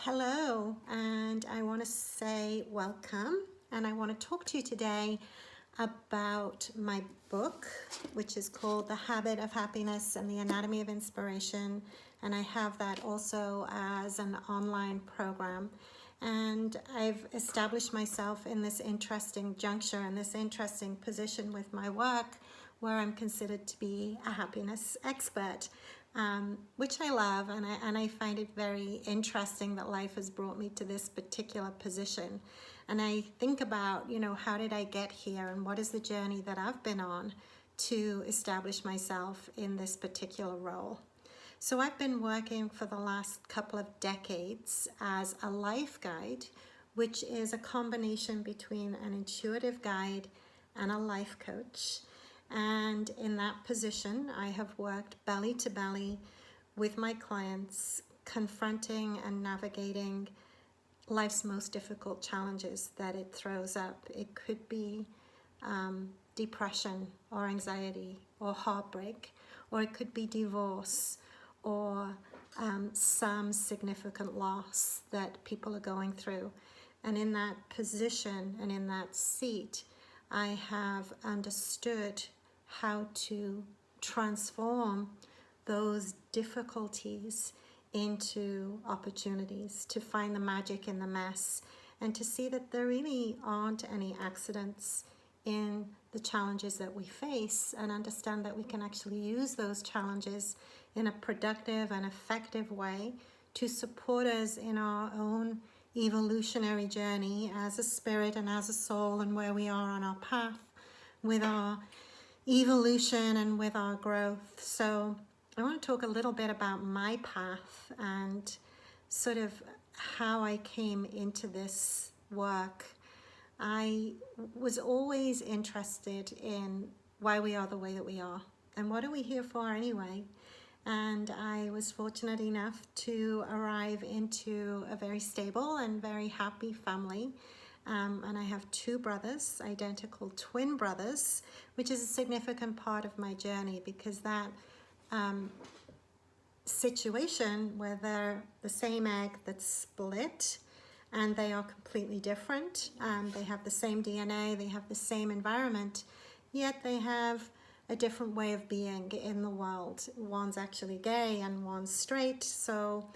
Hello, and I want to say welcome, and I want to talk to you today about my book, which is called The Habit of Happiness and the Anatomy of Inspiration, and I have that also as an online program. And I've established myself in this interesting juncture and this interesting position with my work where I'm considered to be a happiness expert, which I love, and I find it very interesting that life has brought me to this particular position. And I think about, how did I get here and what is the journey that I've been on to establish myself in this particular role. So I've been working for the last couple of decades as a life guide, which is a combination between an intuitive guide and a life coach. And in that position, I have worked belly to belly with my clients, confronting and navigating life's most difficult challenges that it throws up. It could be depression or anxiety or heartbreak, or it could be divorce or some significant loss that people are going through. And in that position and in that seat, I have understood how to transform those difficulties into opportunities, to find the magic in the mess, and to see that there really aren't any accidents in the challenges that we face, and understand that we can actually use those challenges in a productive and effective way to support us in our own evolutionary journey as a spirit and as a soul, and where we are on our path with our evolution and with our growth. So I want to talk a little bit about my path and sort of how I came into this work. I was always interested in why we are the way that we are and what are we here for anyway. And I was fortunate enough to arrive into a very stable and very happy family. And I have two brothers, identical twin brothers, which is a significant part of my journey, because that situation where they're the same egg that's split and they are completely different. They have the same DNA, they have the same environment, yet they have a different way of being in the world. One's actually gay and one's straight, so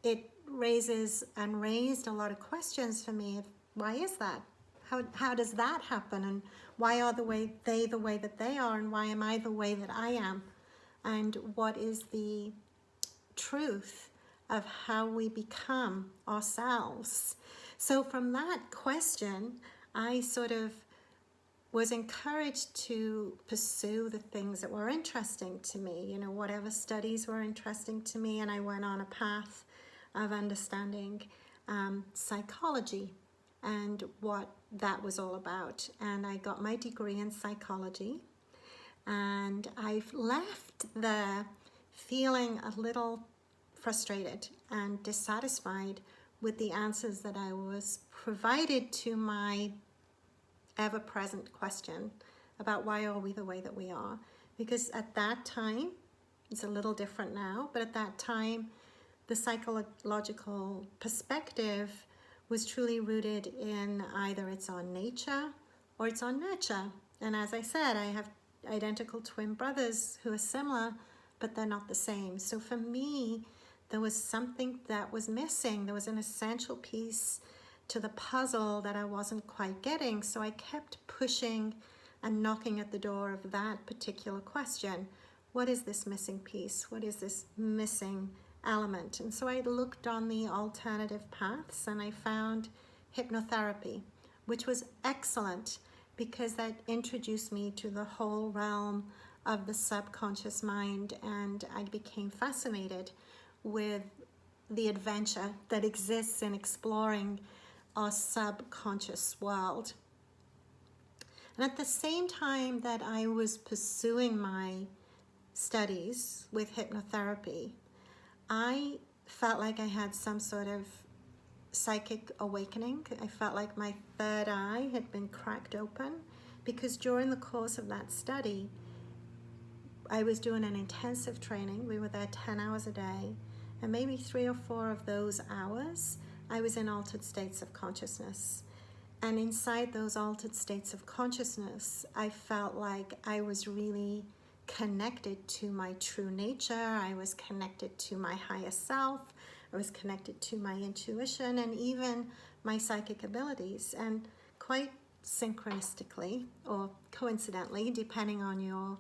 it raises and raised a lot of questions for me. Why is that? How does that happen? And why are they the way that they are, and why am I the way that I am? And what is the truth of how we become ourselves? So from that question, I sort of was encouraged to pursue the things that were interesting to me, whatever studies were interesting to me, and I went on a path of understanding psychology and what that was all about. And I got my degree in psychology, and I've left there feeling a little frustrated and dissatisfied with the answers that I was provided to my ever-present question about why are we the way that we are. Because at that time, it's a little different now, but at that time, the psychological perspective was truly rooted in either it's on nature or it's on nurture. And as I said, I have identical twin brothers who are similar, but they're not the same. So for me, there was something that was missing. There was an essential piece to the puzzle that I wasn't quite getting. So I kept pushing and knocking at the door of that particular question. What is this missing piece? What is this missing element? And so I looked on the alternative paths, and I found hypnotherapy, which was excellent because that introduced me to the whole realm of the subconscious mind, and I became fascinated with the adventure that exists in exploring our subconscious world. And at the same time that I was pursuing my studies with hypnotherapy, I felt like I had some sort of psychic awakening. I felt like my third eye had been cracked open, because during the course of that study, I was doing an intensive training. We were there 10 hours a day, And maybe 3 or 4 of those hours, I was in altered states of consciousness. And inside those altered states of consciousness, I felt like I was really connected to my true nature. I was connected to my higher self. I was connected to my intuition and even my psychic abilities. And quite synchronistically or coincidentally, depending on your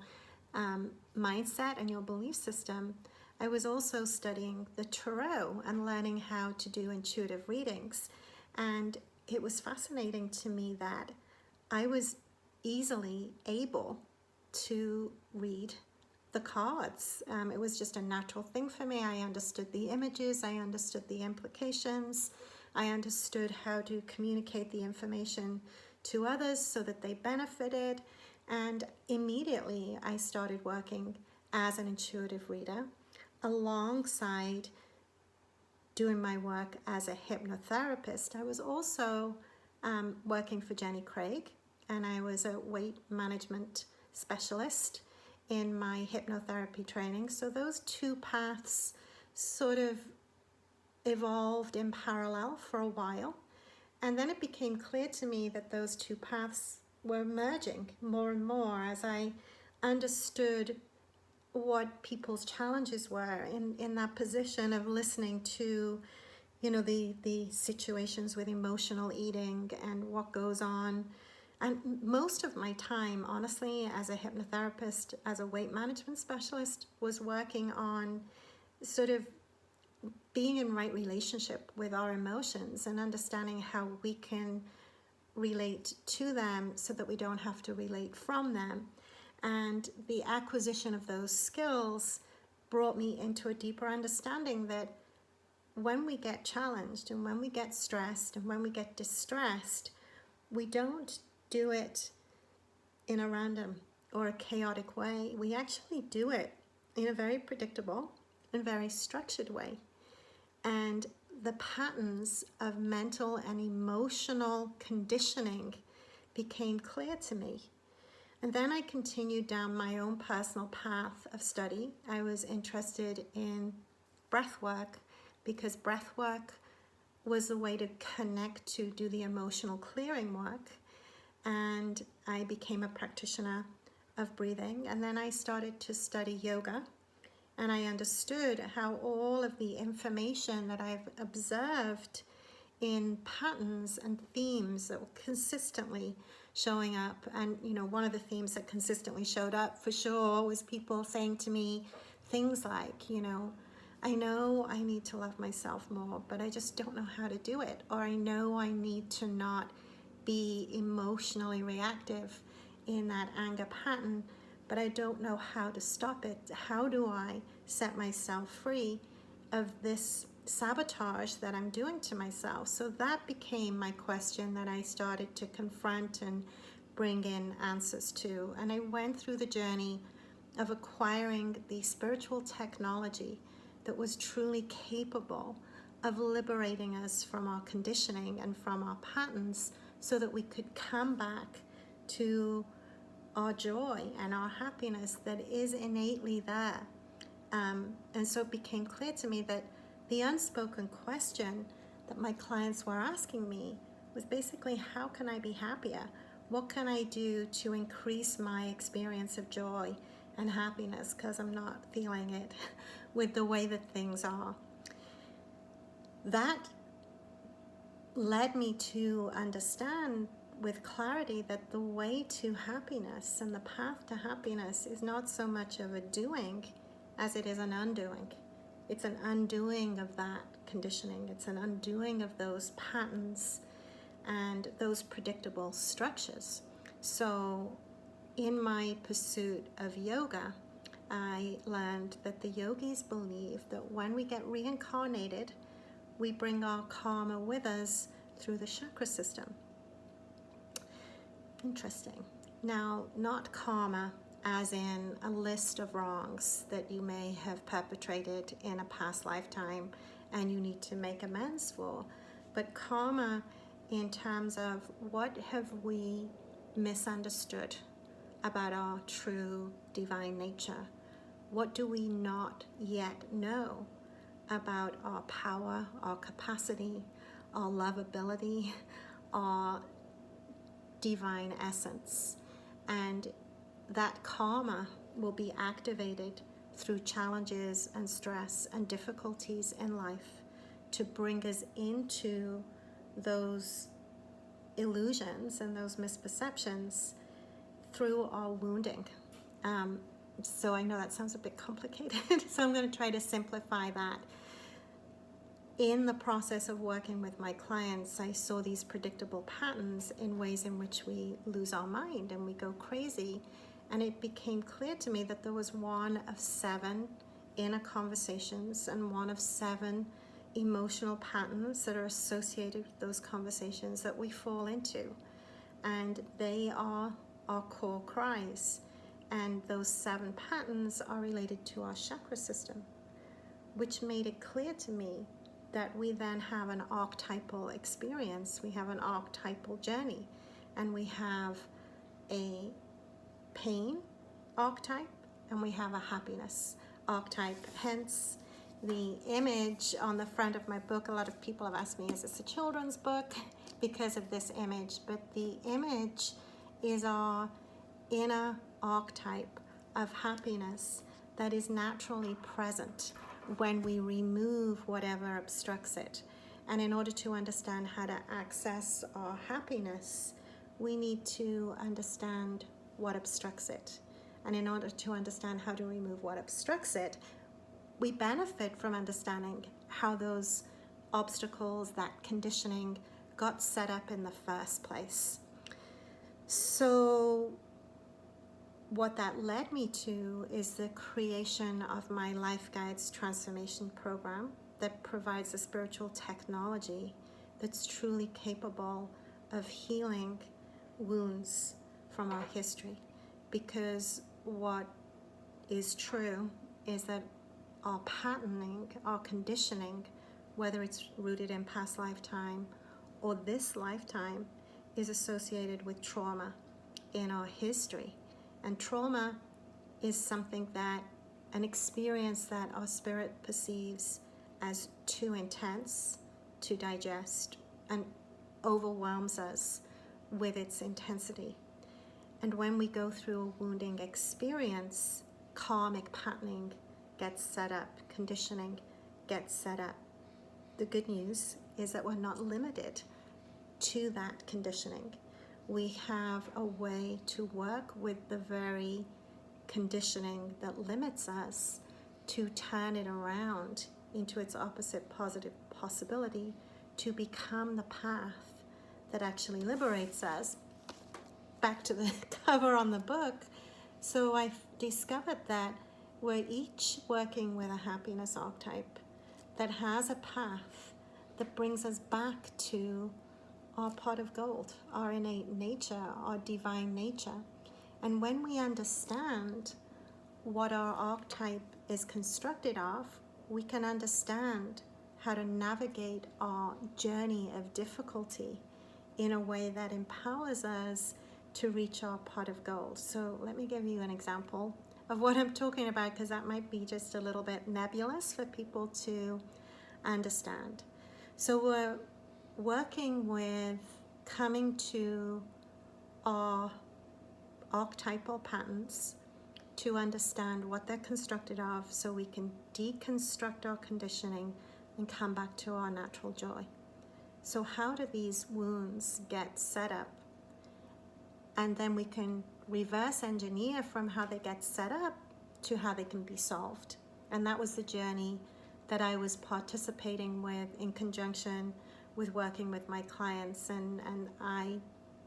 mindset and your belief system, I was also studying the tarot and learning how to do intuitive readings. And it was fascinating to me that I was easily able to read the cards. It was just a natural thing for me. I understood the images, I understood the implications, I understood how to communicate the information to others so that they benefited. And immediately I started working as an intuitive reader alongside doing my work as a hypnotherapist. I was also working for Jenny Craig, and I was a weight management specialist in my hypnotherapy training. So those two paths sort of evolved in parallel for a while. And then it became clear to me that those two paths were merging more and more as I understood what people's challenges were in that position of listening to, you know, the situations with emotional eating and what goes on. And most of my time, honestly, as a hypnotherapist, as a weight management specialist, was working on sort of being in right relationship with our emotions and understanding how we can relate to them so that we don't have to relate from them. And the acquisition of those skills brought me into a deeper understanding that when we get challenged and when we get stressed and when we get distressed, we don't do it in a random or a chaotic way. We actually do it in a very predictable and very structured way. And the patterns of mental and emotional conditioning became clear to me. And then I continued down my own personal path of study. I was interested in breath work because breath work was a way to connect to do the emotional clearing work. And I became a practitioner of breathing. And then I started to study yoga. And I understood how all of the information that I've observed in patterns and themes that were consistently showing up. And, you know, one of the themes that consistently showed up for sure was people saying to me things like, you know I need to love myself more, but I just don't know how to do it. Or I know I need to not be emotionally reactive in that anger pattern, but I don't know how to stop it. How do I set myself free of this sabotage that I'm doing to myself? So that became my question that I started to confront and bring in answers to. And I went through the journey of acquiring the spiritual technology that was truly capable of liberating us from our conditioning and from our patterns so that we could come back to our joy and our happiness that is innately there. And so it became clear to me that the unspoken question that my clients were asking me was basically, how can I be happier? What can I do to increase my experience of joy and happiness because I'm not feeling it with the way that things are? That led me to understand with clarity that the way to happiness and the path to happiness is not so much of a doing as it is an undoing. It's an undoing of that conditioning. It's an undoing of those patterns and those predictable structures. So in my pursuit of yoga, I learned that the yogis believe that when we get reincarnated, we bring our karma with us through the chakra system. Interesting. Now, not karma as in a list of wrongs that you may have perpetrated in a past lifetime and you need to make amends for, but karma in terms of what have we misunderstood about our true divine nature? What do we not yet know about our power, our capacity, our lovability, our divine essence. And that karma will be activated through challenges and stress and difficulties in life to bring us into those illusions and those misperceptions through our wounding. So I know that sounds a bit complicated, so I'm going to try to simplify that. In the process of working with my clients, I saw these predictable patterns in ways in which we lose our mind and we go crazy. And it became clear to me that there was one of 7 inner conversations and one of 7 emotional patterns that are associated with those conversations that we fall into. And they are our core cries. And those 7 patterns are related to our chakra system, which made it clear to me that we then have an archetypal experience. We have an archetypal journey, and we have a pain archetype and we have a happiness archetype. Hence the image on the front of my book. A lot of people have asked me, is this a children's book? Because of this image. But the image is our inner archetype of happiness that is naturally present when we remove whatever obstructs it. And in order to understand how to access our happiness, we need to understand what obstructs it. And in order to understand how to remove what obstructs it, we benefit from understanding how those obstacles, that conditioning, got set up in the first place. So what that led me to is the creation of my Life Guides transformation program that provides a spiritual technology that's truly capable of healing wounds from our history. Because what is true is that our patterning, our conditioning, whether it's rooted in past lifetime or this lifetime, is associated with trauma in our history. And trauma is something that, an experience that our spirit perceives as too intense to digest and overwhelms us with its intensity. And when we go through a wounding experience, karmic patterning gets set up, conditioning gets set up. The good news is that we're not limited to that conditioning. We have a way to work with the very conditioning that limits us to turn it around into its opposite positive possibility, to become the path that actually liberates us. Back to the cover on the book. So I discovered that we're each working with a happiness archetype that has a path that brings us back to our pot of gold, our innate nature, our divine nature. And when we understand what our archetype is constructed of, we can understand how to navigate our journey of difficulty in a way that empowers us to reach our pot of gold. So let me give you an example of what I'm talking about, because that might be just a little bit nebulous for people to understand. So we're working with coming to our archetypal patterns to understand what they're constructed of, so we can deconstruct our conditioning and come back to our natural joy. So how do these wounds get set up? And then we can reverse engineer from how they get set up to how they can be solved. And that was the journey that I was participating with in conjunction with working with my clients. And I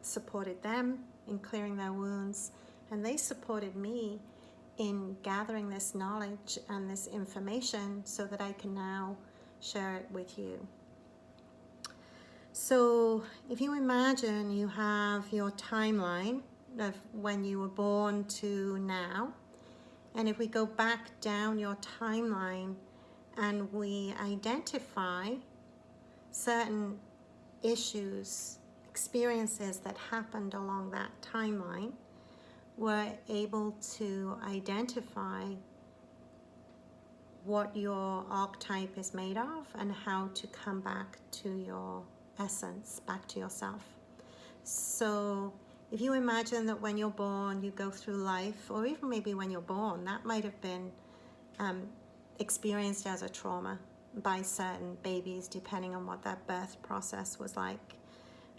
supported them in clearing their wounds, and they supported me in gathering this knowledge and this information so that I can now share it with you. So if you imagine you have your timeline of when you were born to now, and if we go back down your timeline and we identify certain issues, experiences that happened along that timeline, we're able to identify what your archetype is made of and how to come back to your essence, back to yourself. So if you imagine that when you're born, you go through life, or even maybe when you're born, that might have been experienced as a trauma by certain babies, depending on what that birth process was like.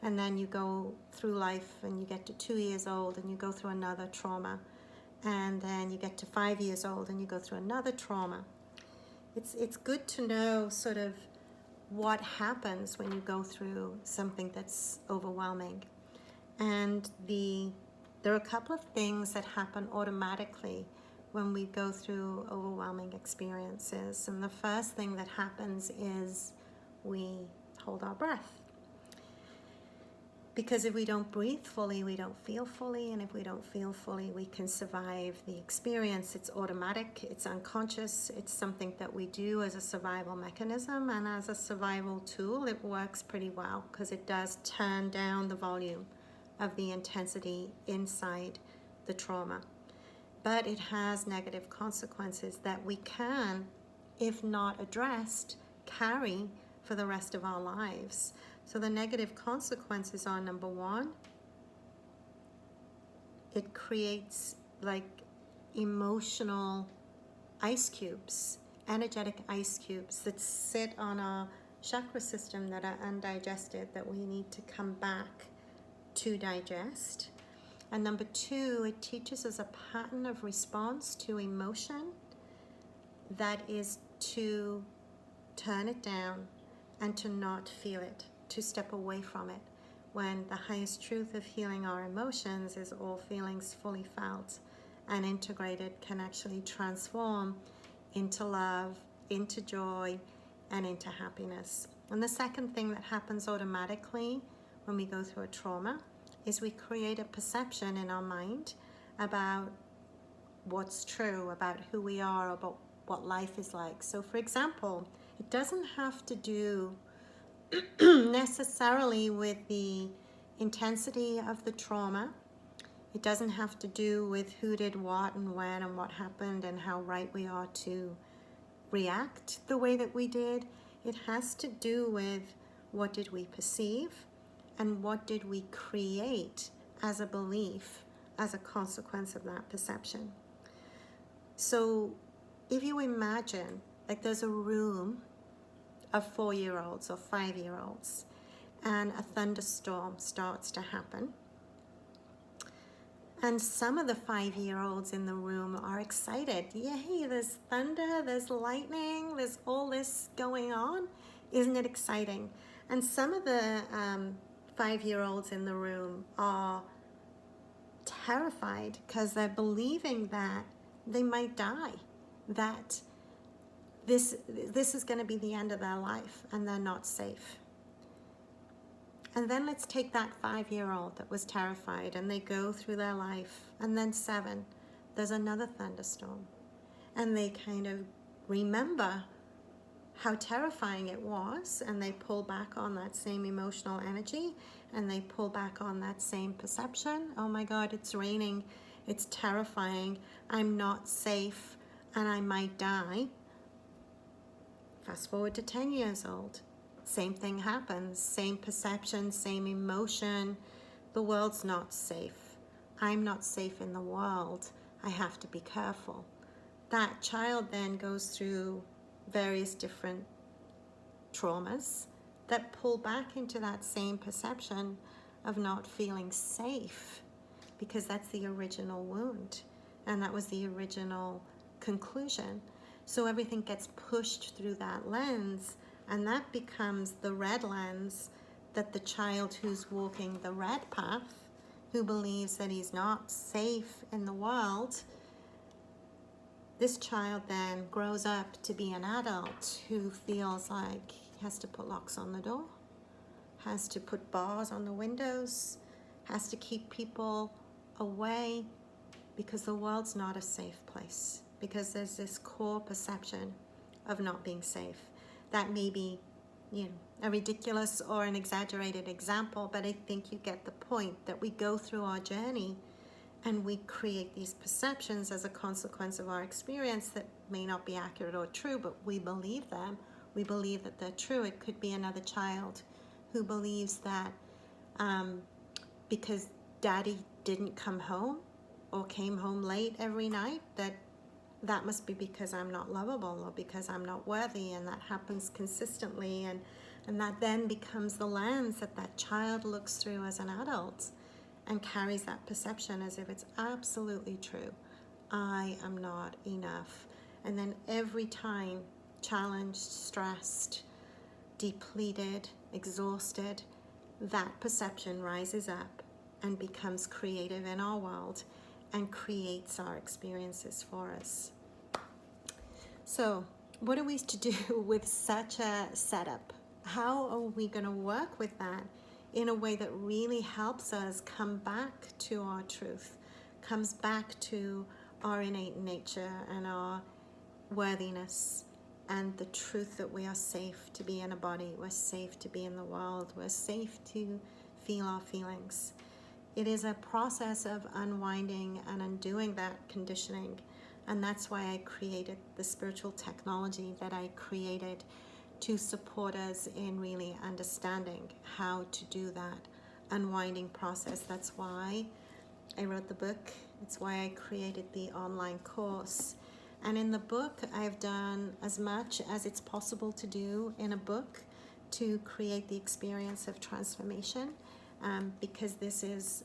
And then you go through life and you get to 2 years old and you go through another trauma. And then you get to 5 years old and you go through another trauma. It's good to know sort of what happens when you go through something that's overwhelming. And there are a couple of things that happen automatically when we go through overwhelming experiences. And the first thing that happens is we hold our breath. Because if we don't breathe fully, we don't feel fully. And if we don't feel fully, we can survive the experience. It's automatic, it's unconscious, it's something that we do as a survival mechanism. And as a survival tool, it works pretty well because it does turn down the volume of the intensity inside the trauma. But it has negative consequences that we can, if not addressed, carry for the rest of our lives. So the negative consequences are, number one, it creates like emotional ice cubes, energetic ice cubes that sit on our chakra system that are undigested, that we need to come back to digest. And number two, it teaches us a pattern of response to emotion that is to turn it down and to not feel it, to step away from it, when the highest truth of healing our emotions is all feelings fully felt and integrated can actually transform into love, into joy, and into happiness. And the second thing that happens automatically when we go through a trauma is we create a perception in our mind about what's true, about who we are, about what life is like. So for example, it doesn't have to do necessarily with the intensity of the trauma. It doesn't have to do with who did what and when and what happened and how right we are to react the way that we did. It has to do with what did we perceive and what did we create as a belief as a consequence of that perception. So if you imagine like there's a room of 4-year-olds or 5-year-olds and a thunderstorm starts to happen, and some of the 5-year-olds in the room are excited. Yay, there's thunder, there's lightning, there's all this going on. Isn't it exciting? And some of the 5-year-olds in the room are terrified because they're believing that they might die, that this is going to be the end of their life and they're not safe. And then let's take that 5-year-old that was terrified and they go through their life, and then 7, there's another thunderstorm. And they kind of remember how terrifying it was, and they pull back on that same emotional energy, and they pull back on that same perception. Oh my God, it's raining, it's terrifying, I'm not safe, and I might die. Fast forward to 10 years old. Same thing happens, same perception, same emotion. The world's not safe. I'm not safe in the world. I have to be careful. That child then goes through various different traumas that pull back into that same perception of not feeling safe, because that's the original wound and that was the original conclusion. So everything gets pushed through that lens, and that becomes the red lens that the child who's walking the red path, who believes that he's not safe in the world, this child then grows up to be an adult who feels like he has to put locks on the door, has to put bars on the windows, has to keep people away, because the world's not a safe place, because there's this core perception of not being safe. That may be, a ridiculous or an exaggerated example, but I think you get the point that we go through our journey and we create these perceptions as a consequence of our experience that may not be accurate or true, but we believe them. We believe that they're true. It could be another child who believes that because daddy didn't come home or came home late every night, that must be because I'm not lovable or because I'm not worthy, and that happens consistently, and that then becomes the lens that that child looks through as an adult and carries that perception as if it's absolutely true. I am not enough. And then every time challenged, stressed, depleted, exhausted, that perception rises up and becomes creative in our world and creates our experiences for us. So, what are we to do with such a setup? How are we going to work with that in a way that really helps us come back to our truth, comes back to our innate nature and our worthiness and the truth that we are safe to be in a body, we're safe to be in the world, we're safe to feel our feelings. It is a process of unwinding and undoing that conditioning, and that's why I created the spiritual technology that I created to support us in really understanding how to do that unwinding process. That's why I wrote the book. It's why I created the online course. And in the book, I've done as much as it's possible to do in a book to create the experience of transformation, because this is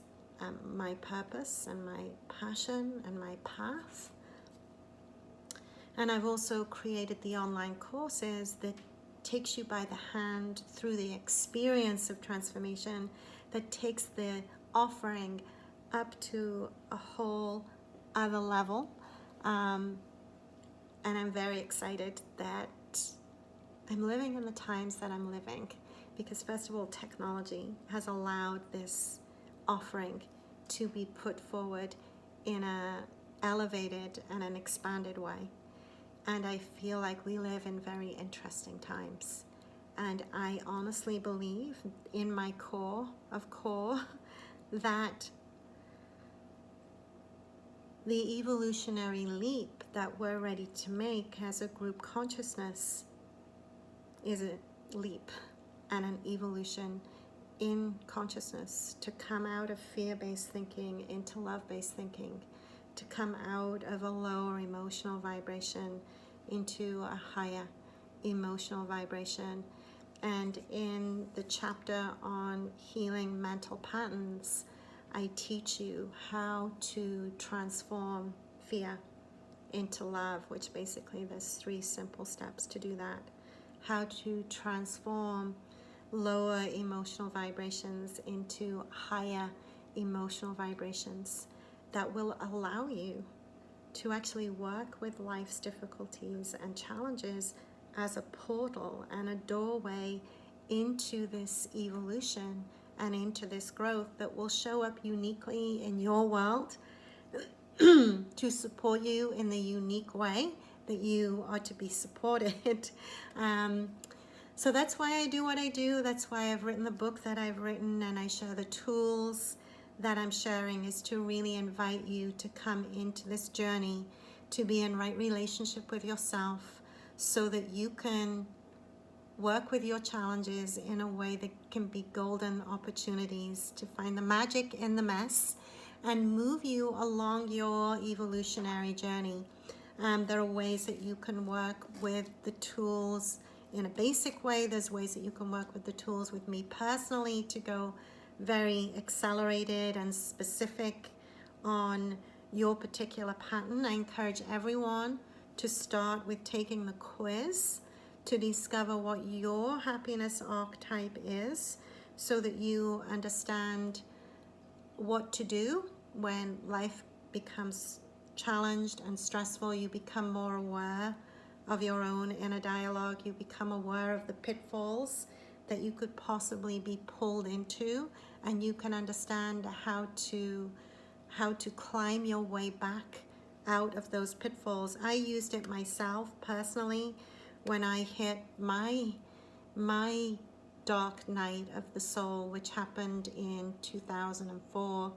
my purpose and my passion and my path. And I've also created the online courses that takes you by the hand through the experience of transformation, that takes the offering up to a whole other level. And I'm very excited that I'm living in the times that I'm living, because first of all, technology has allowed this offering to be put forward in a elevated and an expanded way. And I feel like we live in very interesting times. And I honestly believe in my core of core that the evolutionary leap that we're ready to make as a group consciousness is a leap and an evolution in consciousness, to come out of fear-based thinking into love-based thinking, to come out of a lower emotional vibration into a higher emotional vibration. And in the chapter on healing mental patterns, I teach you how to transform fear into love, which basically there's 3 simple steps to do that. How to transform lower emotional vibrations into higher emotional vibrations that will allow you to actually work with life's difficulties and challenges as a portal and a doorway into this evolution and into this growth that will show up uniquely in your world to support you in the unique way that you are to be supported. So that's why I do what I do. That's why I've written the book that I've written, and I share the tools that I'm sharing, is to really invite you to come into this journey, to be in right relationship with yourself, so that you can work with your challenges in a way that can be golden opportunities to find the magic in the mess and move you along your evolutionary journey. There are ways that you can work with the tools in a basic way. There's ways that you can work with the tools with me personally to go very accelerated and specific on your particular pattern. I encourage everyone to start with taking the quiz to discover what your happiness archetype is, so that you understand what to do when life becomes challenged and stressful. You become more aware of your own inner dialogue. You become aware of the pitfalls that you could possibly be pulled into, and you can understand how to climb your way back out of those pitfalls. I used it myself personally when I hit my dark night of the soul, which happened in 2004.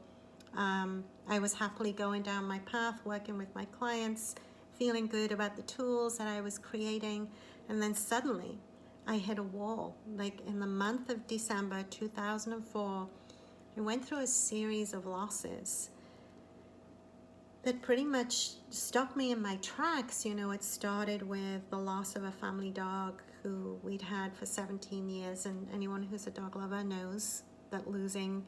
I was happily going down my path, working with my clients, feeling good about the tools that I was creating. And then suddenly I hit a wall. Like in the month of December 2004, I went through a series of losses that pretty much stopped me in my tracks. You know, it started with the loss of a family dog who we'd had for 17 years. And anyone who's a dog lover knows that losing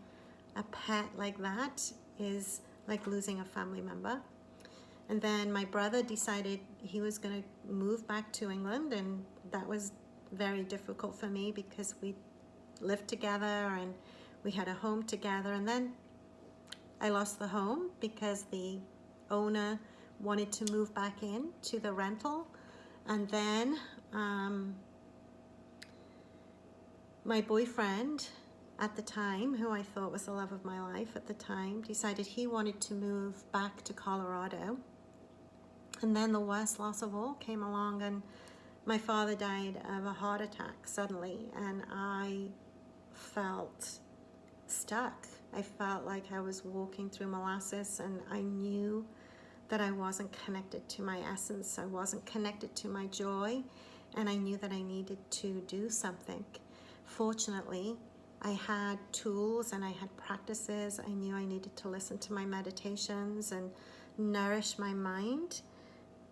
a pet like that is like losing a family member. And then my brother decided he was going to move back to England, and that was very difficult for me because we lived together and we had a home together. And then I lost the home because the owner wanted to move back in to the rental. And then my boyfriend at the time, who I thought was the love of my life at the time, decided he wanted to move back to Colorado. And then the worst loss of all came along, and my father died of a heart attack suddenly, and I felt stuck. I felt like I was walking through molasses, and I knew that I wasn't connected to my essence. I wasn't connected to my joy, and I knew that I needed to do something. Fortunately, I had tools and I had practices. I knew I needed to listen to my meditations and nourish my mind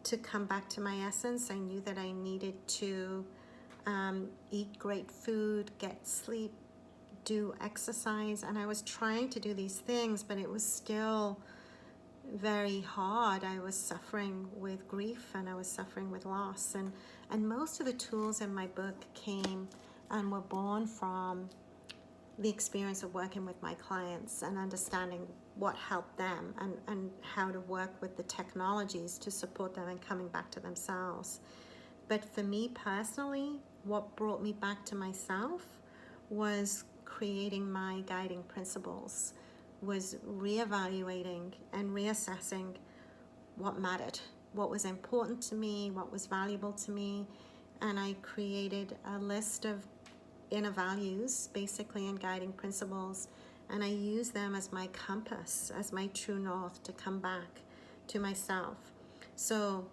to come back to my essence. I knew that I needed to eat great food, get sleep, do exercise, and I was trying to do these things, but it was still very hard. I was suffering with grief and I was suffering with loss, and most of the tools in my book came and were born from the experience of working with my clients and understanding what helped them and how to work with the technologies to support them in coming back to themselves. But for me personally, what brought me back to myself was creating my guiding principles, was reevaluating and reassessing what mattered, what was important to me, what was valuable to me, and I created a list of inner values, basically, and guiding principles, and I use them as my compass, as my true north to come back to myself. So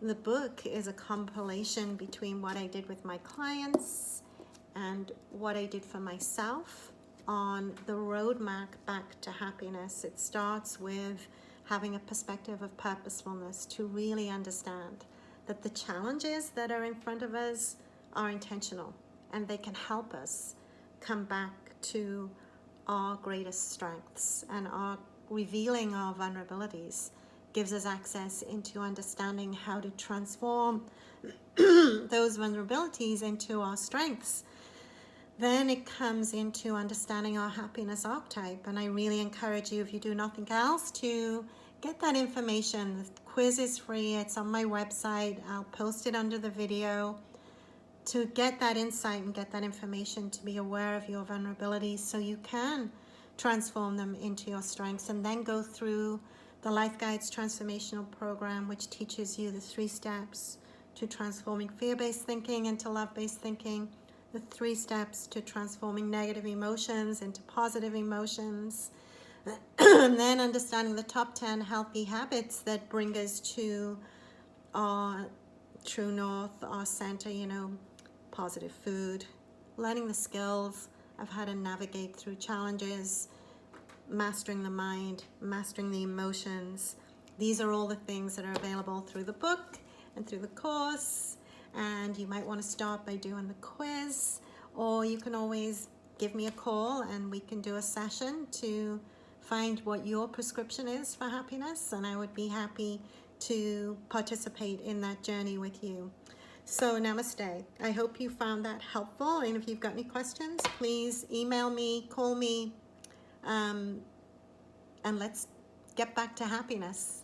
the book is a compilation between what I did with my clients and what I did for myself on the roadmap back to happiness. It starts with having a perspective of purposefulness, to really understand that the challenges that are in front of us are intentional, and they can help us come back to our greatest strengths, and our revealing our vulnerabilities gives us access into understanding how to transform those vulnerabilities into our strengths. Then it comes into understanding our happiness archetype, and I really encourage you, if you do nothing else, to get that information. The quiz is free. It's on my website. I'll post it under the video, to get that insight and get that information, to be aware of your vulnerabilities so you can transform them into your strengths, and then go through the Life Guides Transformational Program, which teaches you the 3 steps to transforming fear-based thinking into love-based thinking, the 3 steps to transforming negative emotions into positive emotions, and then understanding the top 10 healthy habits that bring us to our true north, our center, you know, positive food, learning the skills of how to navigate through challenges, mastering the mind, mastering the emotions. These are all the things that are available through the book and through the course. And you might want to start by doing the quiz, or you can always give me a call and we can do a session to find what your prescription is for happiness, and I would be happy to participate in that journey with you. So namaste. I hope you found that helpful, and if you've got any questions, please email me, call me, and let's get back to happiness.